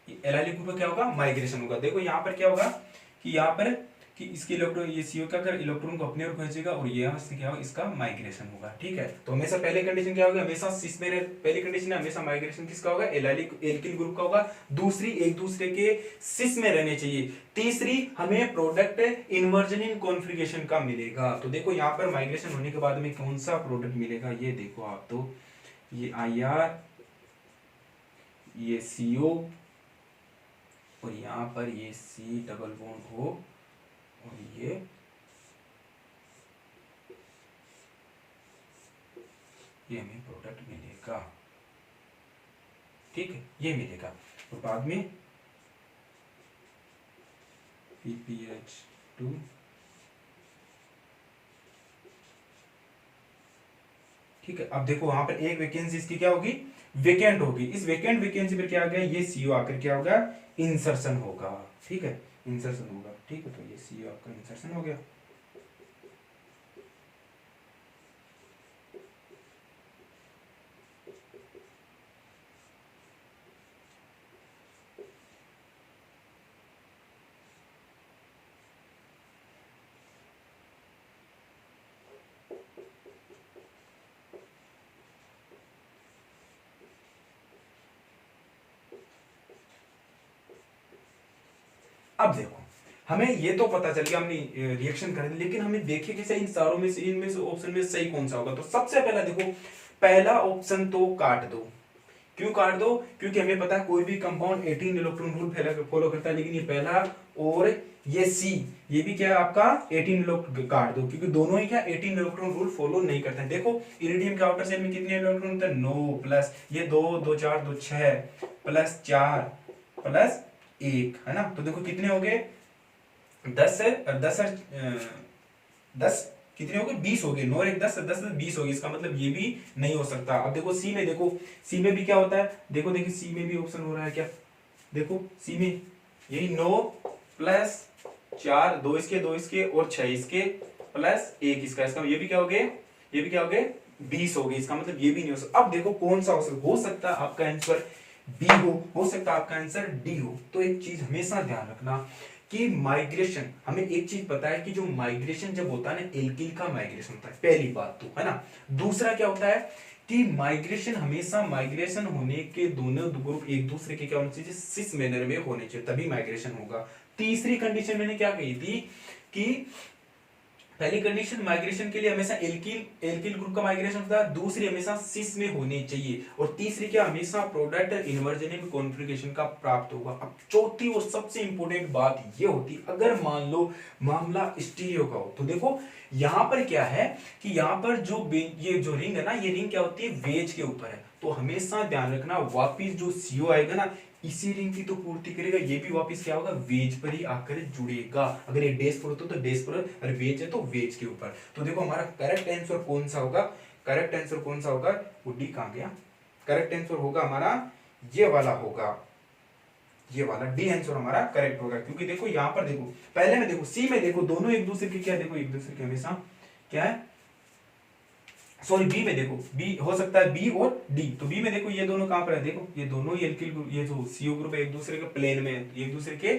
एलाइलिक ग्रुप का क्या होगा, माइग्रेशन होगा। देखो यहाँ पर क्या होगा कि यहाँ पर कि इसके इलेक्ट्रॉन, ये सीओ क्या कर इलेक्ट्रॉन को अपने ओर खींचेगा, और ये यहाँ से क्या होगा, इसका माइग्रेशन होगा। ठीक है, तो हमेशा पहले कंडीशन क्या होगा, हमेशा सिस में पहली कंडीशन है हमेशा माइग्रेशन किसका होगा, एल्किल ग्रुप का होगा। दूसरी एक दूसरे के सिस में रहने चाहिए। तीसरी हमें प्रोडक्ट इन्वर्जन इन कॉन्फ़िगरेशन का मिलेगा। तो देखो यहाँ पर माइग्रेशन होने के बाद में कौन सा प्रोडक्ट मिलेगा, ये देखो आप, तो ये आईआर, ये सीओ, और यहाँ पर ये सी डबल बॉन्ड हो, और ये हमें प्रोडक्ट मिलेगा। ठीक है, ये मिलेगा। और बाद में PPH2 ठीक है। अब देखो वहां पर एक वैकेंसी इसकी क्या होगी, वेकेंट होगी। इस वैकेंसी पर क्या आ गया, ये सीओ आकर क्या होगा, इंसर्शन होगा। ठीक है, इंसर्शन होगा। ठीक है, तो ये सीओ आपका इंसर्शन हो गया। अब देखो हमें ये तो पता चल गया, हमने रिएक्शन कर दी, लेकिन हमें देखे कैसे इन सारों में से, इनमें से ऑप्शन में सही कौन सा होगा। तो सबसे पहला देखो, पहला ऑप्शन तो काट दो। क्यों काट दो, क्योंकि हमें पता है कोई भी कंपाउंड 18 इलेक्ट्रॉन रूल फॉलो करता है, लेकिन ये पहला और ये सी, ये भी क्या है आपका 18 इलेक्ट्रॉन, काट दो, क्योंकि दोनों ही क्या 18 इलेक्ट्रॉन रूल फॉलो नहीं करते हैं। देखो इरिडियम के आउटर शेल में कितने इलेक्ट्रॉन होते हैं, 9 प्लस ये 2 2 4 2 6 प्लस 4 प्लस 1, है ना। तो देखो कितने हो गए, 10 है, 10 है 10 कितने हो गए 20 हो गए, 9 और 1 10, 10 10 20 हो गए, इसका मतलब ये भी नहीं हो सकता। अब देखो सी में, देखो सी में भी क्या होता है, देखो देखिए सी में भी ऑप्शन हो रहा है क्या, देखो सी में यही 9 प्लस 4, 2 इसके 2 इसके और 6 इसके प्लस 1 इसका, इसका ये भी क्या हो गए, ये भी क्या हो गए 20 हो गए, इसका मतलब ये भी नहीं हो सकता। अब देखो कौन सा हो सकता है आपका आंसर बी हो सकता है आपका आंसर डी हो। तो एक चीज हमेशा ध्यान रखना कि माइग्रेशन, हमें एक चीज पता है कि जो माइग्रेशन जब होता है ना, एल्किल का माइग्रेशन होता है, पहली बात तो है ना। दूसरा क्या होता है कि माइग्रेशन हमेशा, माइग्रेशन होने के दोनों ग्रुप एक दूसरे के क्या होने चाहिए, सिस मैनर में होने चाहिए, तभी माइग्रेशन होगा। तीसरी कंडीशन मैंने क्या कही थी कि पहली कंडीशन माइग्रेशन के लिए हमेशा एल्किल एल्किल ग्रुप का माइग्रेशन होता है, दूसरी हमेशा सिस में होनी चाहिए, और तीसरी क्या, हमेशा प्रोडक्ट इन्वर्जन कॉन्फ़िगरेशन का प्राप्त होगा। अब चौथी और सबसे इंपॉर्टेंट बात ये होती, अगर मान लो मामला स्टीरियो का हो, तो देखो यहां पर क्या है कि यहां पर जो ये जो रिंग है ना, ये रिंग क्या होती है, वेज के ऊपर है। तो हमेशा ध्यान रखना, वापिस जो सीओ आएगा ना, इसी रिंग की तो पूर्ति करेगा, ये भी वापस क्या होगा, वेज पर ही आकर जुड़ेगा। अगर ये डेज पर होता तो डेज पर, अगर वेज है तो वेज के ऊपर। तो देखो हमारा करेक्ट आंसर कौन सा होगा, करेक्ट आंसर कौन सा होगा, वो डी कहां गया, करेक्ट आंसर होगा हमारा ये वाला होगा, ये वाला डी आंसर हमारा करेक्ट होगा। क्योंकि देखो यहां पर देखो, पहले में देखो सी में देखो, दोनों एक दूसरे के क्या, देखो एक दूसरे के हमेशा क्या है, सॉरी बी में देखो, बी हो सकता है बी और डी, तो बी में देखो ये दोनों कहां पर है, देखो ये दोनों ही एल्किल ग्रुप, ये जो सीओ ग्रुप है एक दूसरे के प्लेन में है, एक दूसरे के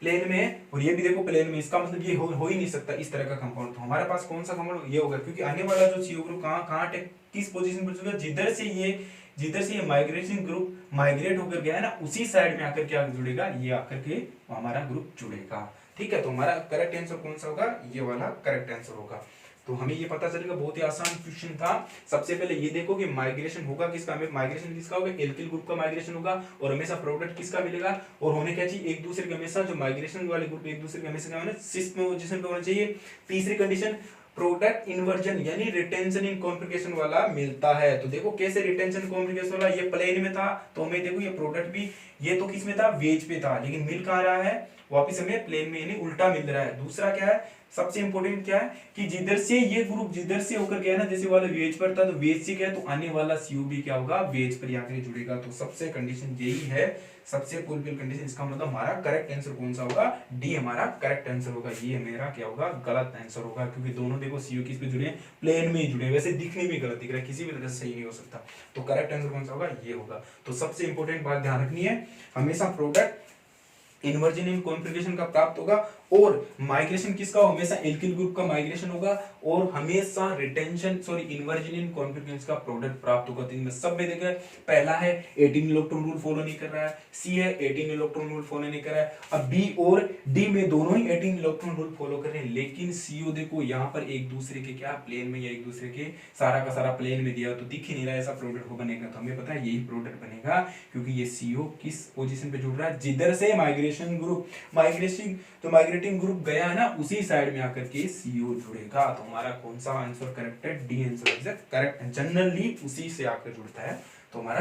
प्लेन में है, और ये भी देखो प्लेन में, इसका मतलब ये हो ही नहीं सकता इस तरह का कंपाउंड। तो हमारे पास कौन सा कंपाउंड ये होगा, क्योंकि आने वाला जो सीओ ग्रुप कहां कहां किस पोजीशन पर जुड़ेगा, जिधर से ये माइग्रेशन ग्रुप माइग्रेट होकर गया है ना, उसी साइड में आकर क्या जुड़ेगा, ये आकर के हमारा ग्रुप जुड़ेगा। ठीक है, तो हमारा करेक्ट आंसर कौन सा होगा, ये वाला करेक्ट आंसर होगा। तो हमें ये पता चलेगा, बहुत ही आसान क्वेश्चन था। सबसे पहले ये देखो कि माइग्रेशन होगा किसका, हमें माइग्रेशन किसका होगा, एल्किल ग्रुप का माइग्रेशन होगा, और हमेशा प्रोडक्ट किसका मिलेगा, और होने क्या चाहिए, एक दूसरे के हमेशा, जो माइग्रेशन वाले ग्रुप एक दूसरे के हमेशा क्या होना, सिस पोजीशन पे होना चाहिए। तीसरी कंडीशन प्रोडक्ट इन्वर्जन यानी रिटेंशन इन कॉन्फ़िगरेशन वाला मिलता है। तो देखो कैसे रिटेंशन कॉन्फ़िगरेशन वाला, ये प्लेन में था, तो हमें देखो ये प्रोडक्ट भी, ये तो किस में था, वेज पे था, लेकिन मिल कहां रहा है, वापिस हमें प्लेन में यानी उल्टा मिल रहा है। दूसरा क्या है, सबसे इंपॉर्टेंट क्या है कि जिधर से ये ग्रुप जिधर से होकर गया ना, जैसे वाला वेज पर था तो वेज से गया, तो आने वाला सीयू भी क्या होगा, वेज पर आकर जुड़ेगा। तो सबसे कंडीशन यही है, सबसे फुलफिल कंडीशन। इसका मतलब हमारा करेक्ट आंसर कौन सा होगा, डी हमारा करेक्ट आंसर होगा। ये मेरा क्या होगा, गलत आंसर होगा, क्योंकि दोनों देखो सीयू किस पे जुड़े हैं, प्लेन में ही जुड़े, वैसे दिखने में गलत दिख रहा है, किसी भी तरह से सही नहीं हो सकता। तो करेक्ट आंसर कौन सा होगा, ये होगा। तो सबसे इंपॉर्टेंट बात ध्यान रखनी है, हमेशा प्रोडक्ट इन्वर्जन इन कॉन्फ़िगरेशन का प्राप्त होगा, और माइग्रेशन किसका, हमेशा एल्किल ग्रुप का माइग्रेशन होगा, और हमेशा retention sorry inversion in configuration का प्रोडक्ट प्राप्त होगा। तो इनमें सब में देखा, पहला है 18 इलेक्ट्रॉन रूल फॉलो नहीं कर रहा है, सी है 18 इलेक्ट्रॉन रूल फॉलो नहीं कर रहा है, अब बी और डी में दोनों ही 18 इलेक्ट्रॉन रूल फॉलो कर रहे हैं, लेकिन सीओ देखो यहाँ पर एक दूसरे के क्या प्लेन में, या एक दूसरे के सारा का सारा प्लेन में दिया, तो दिख ही नहीं रहा ऐसा प्रोडक्ट को बनेगा। तो हमें पता है यही प्रोडक्ट बनेगा, क्योंकि ये सीओ किस पोजीशन पे जुड़ रहा है, जिधर से माइग्रेशन ग्रुप माइग्रेशन तो माइग्रेटिंग ग्रुप गया है ना, उसी साइड में आकर के सीओ जुड़ेगा। तो हमारा कौन सा आंसर करेक्ट है, D answer is correct, generally उसी से आकर जुड़ता है। तो हमारा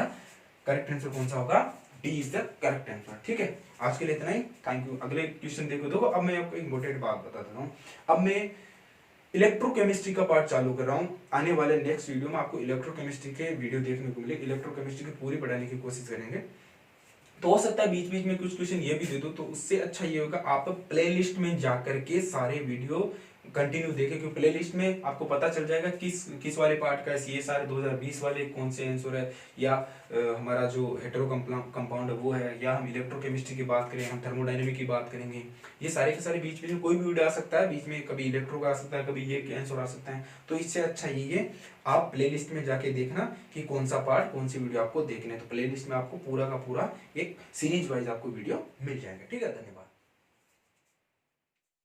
करेक्ट आंसर कौन सा होगा, D is the correct answer. ठीक है, आज के लिए इतना ही, थैंक यू। अगले क्वेश्चन देखो। अब मैं आपको इंपॉर्टेंट बात बता देता हूँ, अब मैं इलेक्ट्रोकेमिस्ट्री का पार्ट चालू कर रहा हूँ। आने वाले नेक्स्ट वीडियो में आपको इलेक्ट्रोकेमिस्ट्री के वीडियो देखने को मिले, इलेक्ट्रोकेमिस्ट्री की पूरी पढ़ाने की कोशिश करेंगे। तो हो सकता है बीच बीच में कुछ क्वेश्चन ये भी दे दो, तो उससे अच्छा ये होगा आप प्लेलिस्ट में जाकर के सारे वीडियो कंटिन्यू देखें, क्योंकि प्लेलिस्ट में आपको पता चल जाएगा किस वाले पार्ट का है, ये सारे 2020 वाले कौन से आंसर है, या हमारा जो हेटेरो कंपाउंड है वो है, या हम इलेक्ट्रोकेमिस्ट्री की बात करें, हम थर्मोडायनेमिक की बात करेंगे। ये सारे के सारे बीच में कोई भी वीडियो आ सकता है, बीच में कभी इलेक्ट्रो का आ सकता है, कभी ये आंसर आ सकता है। तो इससे अच्छा ये आप प्लेलिस्ट में जाके देखना कि कौन सा पार्ट कौन सी वीडियो आपको देखना है। तो प्लेलिस्ट में आपको पूरा का पूरा एक सीरीज वाइज आपको वीडियो मिल जाएगा। ठीक है, धन्यवाद।